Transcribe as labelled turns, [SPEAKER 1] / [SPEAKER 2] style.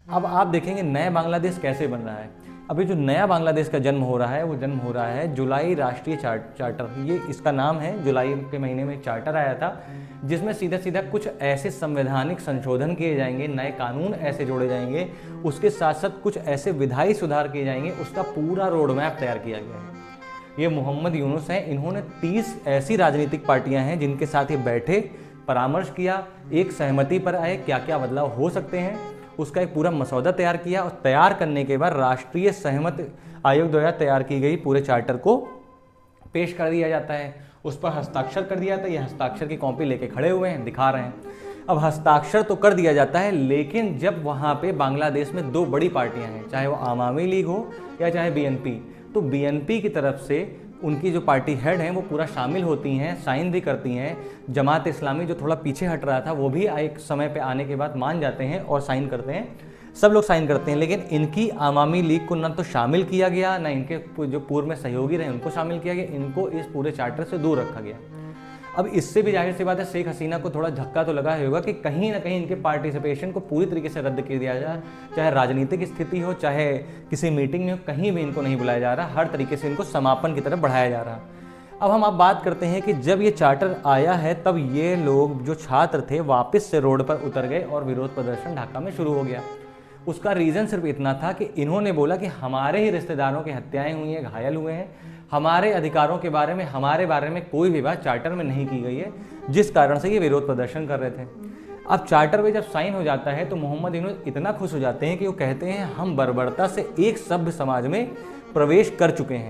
[SPEAKER 1] अब आप देखेंगे नया बांग्लादेश कैसे बन रहा है। अभी जो नया बांग्लादेश का जन्म हो रहा है वो जन्म हो रहा है जुलाई राष्ट्रीय चार्टर, ये इसका नाम है। जुलाई के महीने में चार्टर आया था जिसमें सीधा सीधा कुछ ऐसे संवैधानिक संशोधन किए जाएंगे, नए कानून ऐसे जोड़े जाएंगे, उसके साथ साथ कुछ ऐसे विधायी सुधार किए जाएंगे, उसका पूरा रोड मैप तैयार किया गया है। ये मोहम्मद यूनुस हैं, इन्होंने 30 ऐसी राजनीतिक पार्टियां हैं जिनके साथ ये बैठे, परामर्श किया, एक सहमति पर आए, क्या क्या बदलाव हो सकते हैं, उसका एक पूरा मसौदा तैयार किया और तैयार करने के बाद राष्ट्रीय सहमत आयोग द्वारा तैयार की गई पूरे चार्टर को पेश कर दिया जाता है, उस पर हस्ताक्षर कर दिया जाता है। ये हस्ताक्षर की कॉपी लेके खड़े हुए हैं, दिखा रहे हैं। अब हस्ताक्षर तो कर दिया जाता है, लेकिन जब वहाँ पे बांग्लादेश में दो बड़ी पार्टियाँ हैं, चाहे वो आवामी लीग हो या चाहे बीएनपी, तो बीएनपी की तरफ से उनकी जो पार्टी हेड हैं वो पूरा शामिल होती हैं, साइन भी करती हैं। जमात इस्लामी जो थोड़ा पीछे हट रहा था वो भी एक समय पे आने के बाद मान जाते हैं और साइन करते हैं, सब लोग साइन करते हैं। लेकिन इनकी आवामी लीग को ना तो शामिल किया गया, ना इनके जो पूर्व में सहयोगी रहे उनको शामिल किया गया, इनको इस पूरे चार्टर से दूर रखा गया। अब इससे भी जाहिर सी बात है शेख हसीना को थोड़ा झटका तो लगा होगा कि कहीं ना कहीं इनके पार्टिसिपेशन को पूरी तरीके से रद्द कर दिया जाए, चाहे राजनीतिक स्थिति हो, चाहे किसी मीटिंग में हो, कहीं भी इनको नहीं बुलाया जा रहा, हर तरीके से इनको समापन की तरफ बढ़ाया जा रहा। अब हम आप बात करते हैं कि जब ये चार्टर आया है तब ये लोग जो छात्र थे वापस से रोड पर उतर गए और विरोध प्रदर्शन ढाका में शुरू हो गया। उसका रीज़न सिर्फ इतना था कि इन्होंने बोला कि हमारे ही रिश्तेदारों की हत्याएं हुई हैं, घायल हुए हैं, हमारे अधिकारों के बारे में, हमारे बारे में कोई भी बात चार्टर में नहीं की गई है, जिस कारण से ये विरोध प्रदर्शन कर रहे थे। अब चार्टर पे जब साइन हो जाता है तो मोहम्मद यूनुस इतना खुश हो जाते हैं कि वो कहते हैं हम बर्बरता से एक सभ्य समाज में प्रवेश कर चुके हैं।